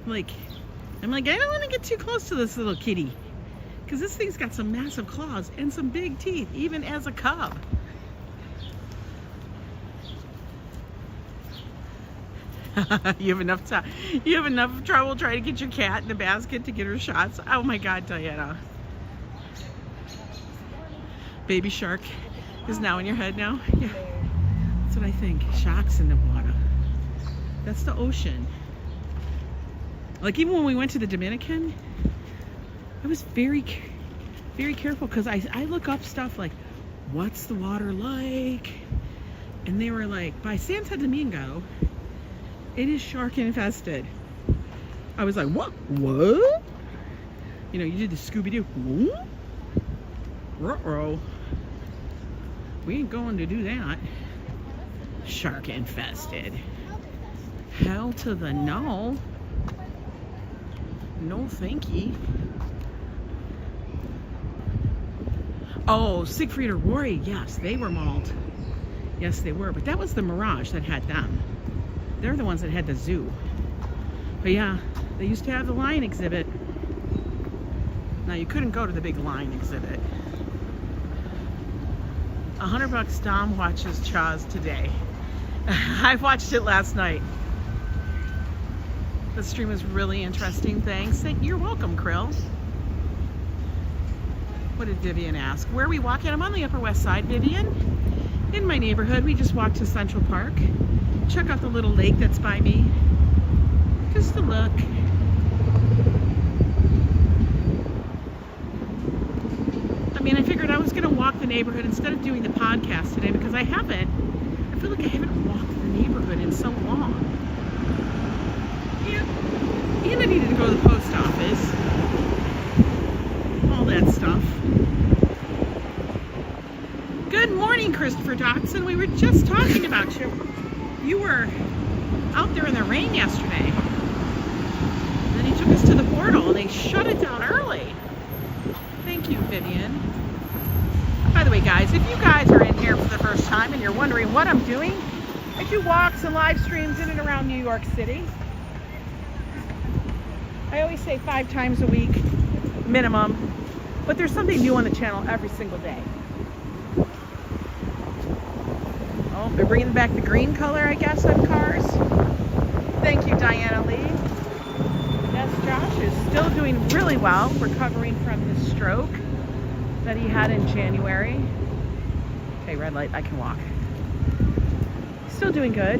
I'm like, I don't want to get too close to this little kitty, because this thing's got some massive claws and some big teeth, even as a cub. You have enough time. You have enough trouble trying to get your cat in the basket to get her shots. Oh my God, Diana. Baby shark is now in your head now? Yeah. That's what I think. Sharks in the water. That's the ocean. Like even when we went to the Dominican, I was very careful, because I look up stuff like, what's the water like? And they were like, by Santo Domingo, it is shark infested. I was like, what? What? You know, you did the Scooby-Doo. Ruh-roh. We ain't going to do that. Shark infested. Hell to the no. No thank ye. Oh, Siegfried or Rory. Yes, they were mauled. Yes, they were. But that was the Mirage that had them. They're the ones that had the zoo. But yeah, they used to have the lion exhibit. Now you couldn't go to the big lion exhibit. $100 Dom watches Chaz today. I watched it last night. The stream was really interesting. Thanks. You're welcome, Krill. What did Vivian ask? Where are we walking? I'm on the Upper West Side, Vivian. In my neighborhood. We just walked to Central Park. Check out the little lake that's by me. Just a look. I mean, I figured I was going to walk the neighborhood instead of doing the podcast today, because I haven't. I feel like I haven't walked the neighborhood in so long. And I needed to go to the post office. All that stuff. Good morning, Christopher Dotson. We were just talking about you. You were out there in the rain yesterday. And then he took us to the portal and they shut it down early. Thank you, Vivian. By the way, guys, if you guys are in here for the first time and you're wondering what I'm doing, I do walks and live streams in and around New York City. I always say 5 times a week, minimum. But there's something new on the channel every single day. Oh, they're bringing back the green color, I guess, on cars. Thank you, Diana Lee. Yes, Josh is still doing really well, recovering from his stroke that he had in January. Okay, red light, I can walk. Still doing good.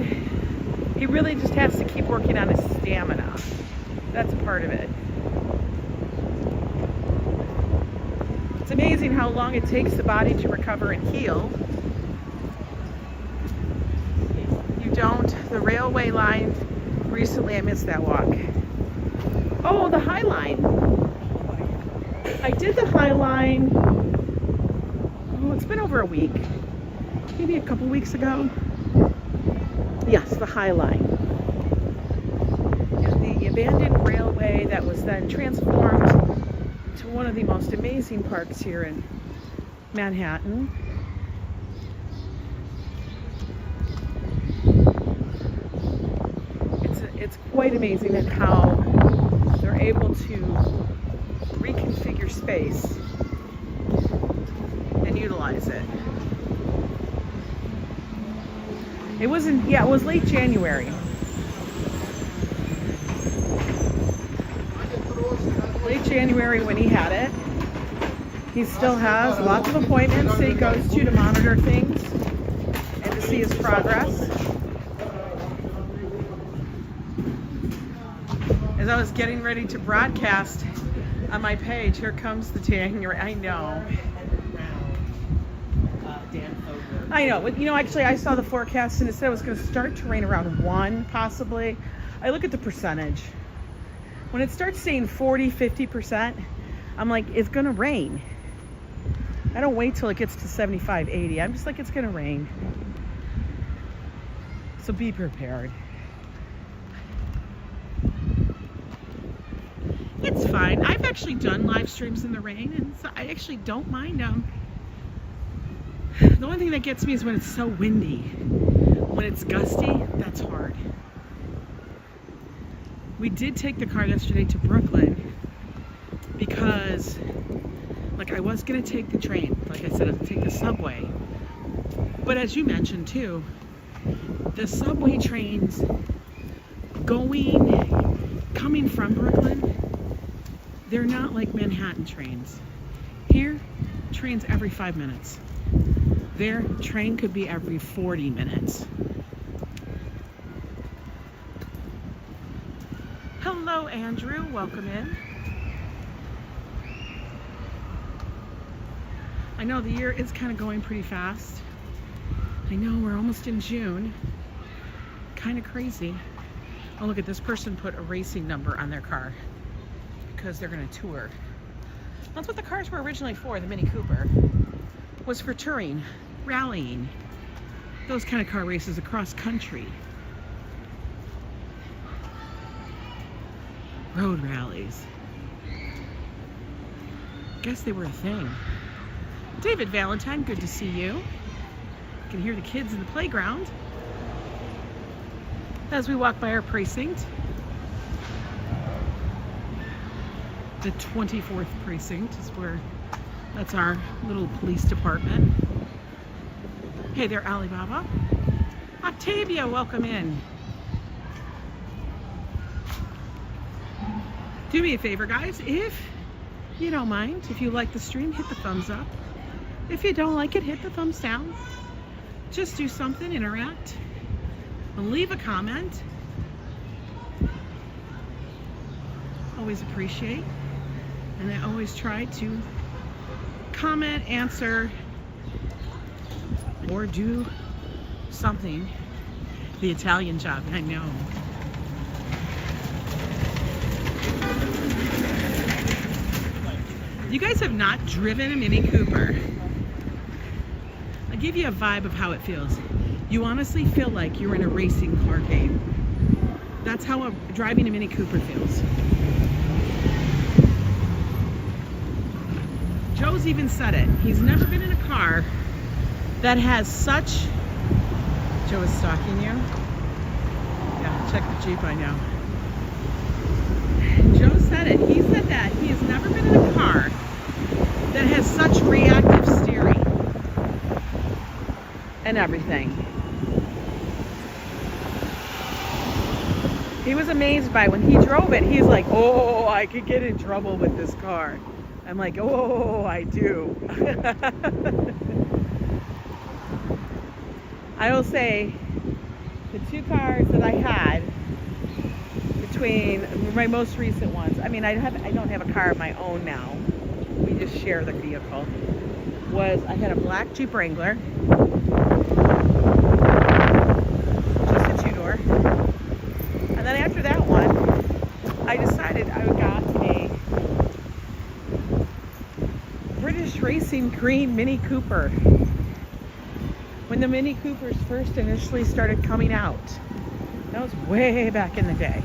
He really just has to keep working on his stamina. That's part of it. It's amazing how long it takes the body to recover and heal. The railway line Recently, I missed that walk. Oh, the High Line. I did the High Line. Oh, it's been over a week. Maybe a couple weeks ago. Yes, the High Line. The abandoned railway that was then transformed to one of the most amazing parks here in Manhattan. It's quite amazing at how they're able to reconfigure space and utilize it. It was late January. Late January when he had it. He still has lots of appointments that he goes to monitor things and to see his progress. As I was getting ready to broadcast on my page, here comes the January. I know. I know. You know, actually, I saw the forecast and it said it was going to start to rain around 1, possibly. I look at the percentage. When it starts saying 40, 50%, I'm like, it's going to rain. I don't wait till it gets to 75, 80. I'm just like, it's going to rain. So be prepared. It's fine. I've actually done live streams in the rain, and so I actually don't mind them. The only thing that gets me is when it's so windy. When it's gusty, that's hard. We did take the car yesterday to Brooklyn because, like, I was going to take the train. Like I said, I was going to take the subway. But as you mentioned, too, the subway trains coming from Brooklyn, they're not like Manhattan trains. Here, trains every 5 minutes. Their train could be every 40 minutes. Hello, Andrew. Welcome in. I know the year is kind of going pretty fast. I know we're almost in June. Kind of crazy. Oh, look at this person put a racing number on their car because they're going to tour. That's what the cars were originally for. The Mini Cooper was for touring, rallying, those kind of car races across country. Road rallies. Guess they were a thing. David Valentine, good to see you. You can hear the kids in the playground as we walk by our precinct. The 24th precinct is that's our little police department. Hey there, Alibaba. Octavia, welcome in. Do me a favor, guys, if you don't mind, if you like the stream, hit the thumbs up. If you don't like it, hit the thumbs down. Just do something, interact, and leave a comment. Always appreciate, and I always try to comment, answer, or do something. The Italian job, I know. You guys have not driven a Mini Cooper. I'll give you a vibe of how it feels. You honestly feel like you're in a racing car game. That's how driving a Mini Cooper feels. Joe's even said it. He's never been in a car that has such... Joe is stalking you? Yeah, check the Jeep, I know. Joe said it. He said that he has never been in a car that has such reactive steering and everything. He was amazed by when he drove it. He's like, oh, I could get in trouble with this car. I'm like, oh, I do. I will say the two cars that I had between my most recent ones, I mean, I don't have a car of my own now. We just share the vehicle. I had a black Jeep Wrangler, just a two-door, and then I British Racing Green Mini Cooper. When the Mini Coopers first initially started coming out. That was way back in the day.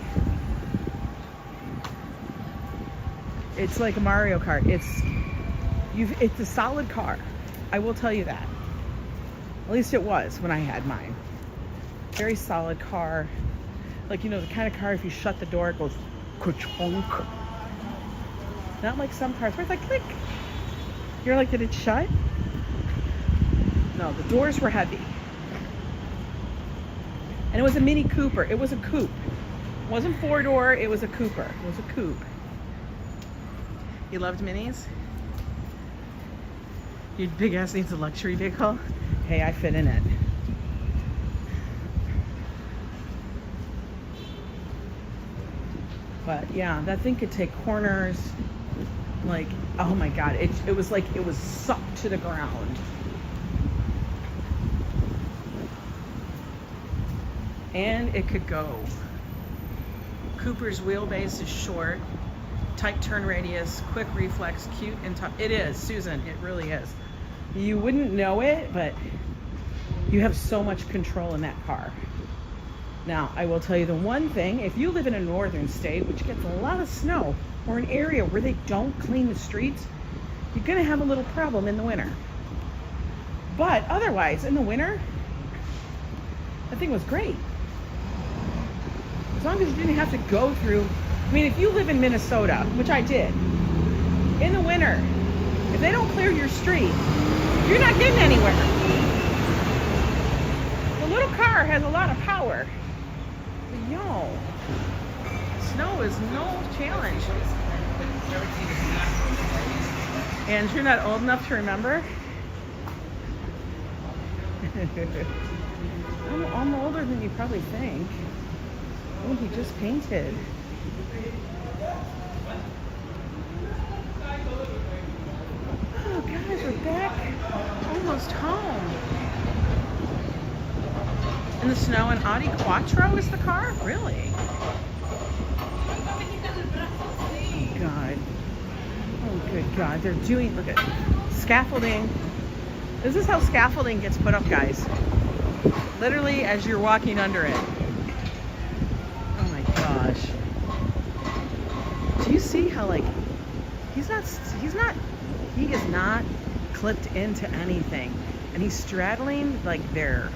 It's like a Mario Kart. It's a solid car. I will tell you that. At least it was when I had mine. Very solid car. Like, you know, the kind of car if you shut the door, it goes ka-chonk. Not like some cars where it's like click. You're like, did it shut? No, the doors were heavy. And it was a Mini Cooper. It was a coupe. It wasn't 4-door, it was a Cooper. It was a coupe. You loved minis? Your big ass needs a luxury vehicle? Hey, I fit in it. But yeah, that thing could take corners. Like, oh my God, it was like it was sucked to the ground. And it could go. Cooper's wheelbase is short, tight turn radius, quick reflex, cute and tough. It is, Susan, it really is. You wouldn't know it, but you have so much control in that car. Now, I will tell you the one thing, if you live in a northern state, which gets a lot of snow, or an area where they don't clean the streets, you're gonna have a little problem in the winter. But otherwise, in the winter, that thing was great. As long as you didn't have to go through, I mean, if you live in Minnesota, which I did, in the winter, if they don't clear your street, you're not getting anywhere. The little car has a lot of power. But yo, snow is no challenge. And you're not old enough to remember? I'm older than you probably think. Oh, he just painted. Oh, guys, we're back almost home. In the snow, an Audi Quattro is the car? Really? Oh, God. Oh, good God. They're doing, look at scaffolding. This is how scaffolding gets put up, guys. Literally as you're walking under it. Oh my gosh. Do you see how, like, he is not clipped into anything. And he's straddling, like, there.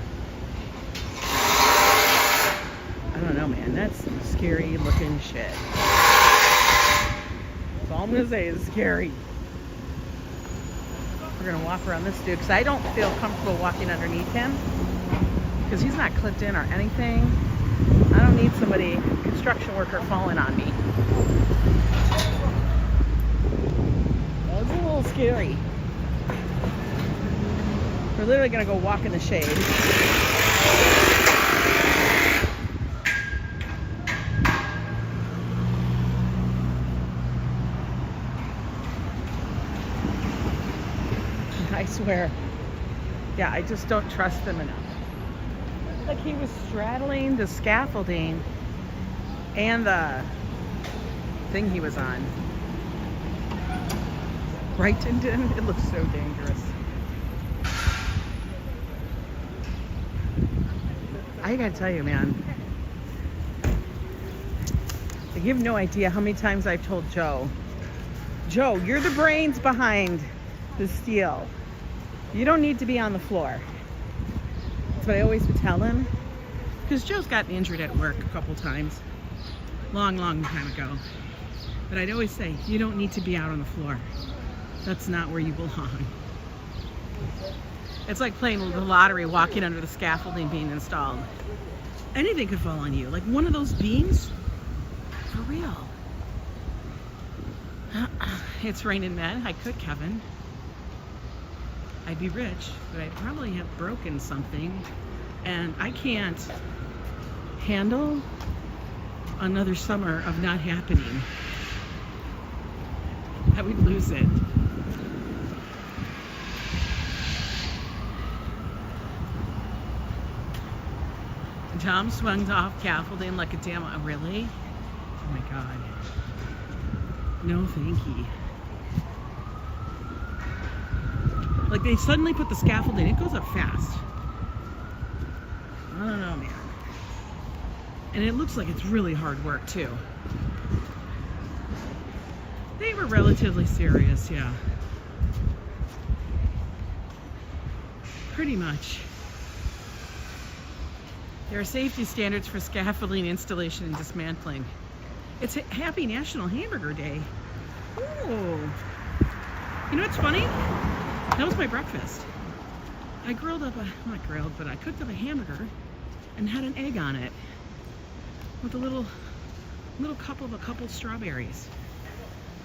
I don't know, man. That's some scary looking shit. That's all I'm gonna say is scary. We're gonna walk around this dude because I don't feel comfortable walking underneath him because he's not clipped in or anything. I don't need somebody, construction worker, falling on me. That was a little scary. We're literally gonna go walk in the shade. I swear. Yeah, I just don't trust them enough. Like he was straddling the scaffolding and the thing he was on. Right into him. It looks so dangerous. I gotta tell you, man. You have no idea how many times I've told Joe, you're the brains behind the steel. You don't need to be on the floor. That's what I always would tell him. Because Joe's gotten injured at work a couple times. Long time ago. But I'd always say, you don't need to be out on the floor. That's not where you belong. It's like playing the lottery, walking under the scaffolding being installed. Anything could fall on you. Like one of those beams. For real. It's raining men. I could, Kevin. I'd be rich, but I'd probably have broken something, and I can't handle another summer of not happening. I would lose it. Tom swung off scaffolding like a damn, really? Oh my God. No, thank you. Like they suddenly put the scaffolding, it goes up fast. I don't know, man. And it looks like it's really hard work too. They were relatively serious, yeah. Pretty much. There are safety standards for scaffolding installation and dismantling. It's a Happy National Hamburger Day. Ooh. You know what's funny? That was my breakfast. I grilled up not grilled, but I cooked up a hamburger and had an egg on it with a little cup of a couple strawberries.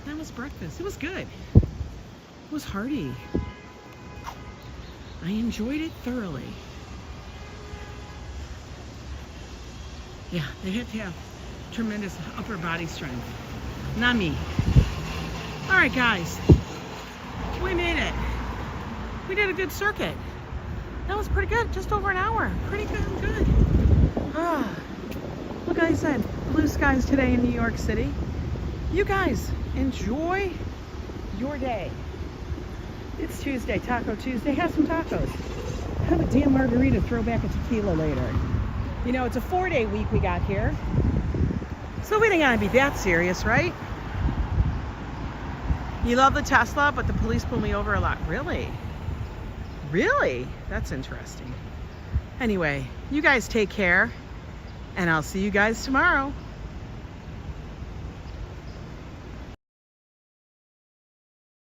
That was breakfast. It was good. It was hearty. I enjoyed it thoroughly. Yeah, they had to have tremendous upper body strength. Not me. All right, guys. We made it. We did a good circuit. That was pretty good. Just over an hour. Pretty good. Ah, like I said, blue skies today in New York City. You guys enjoy your day. It's Tuesday, Taco Tuesday. Have some tacos. Have a damn margarita. Throw back a tequila later. You know, it's a 4-day week we got here. So we didn't gotta be that serious, right? You love the Tesla, but the police pull me over a lot. Really? Really? That's interesting. Anyway, you guys take care, and I'll see you guys tomorrow.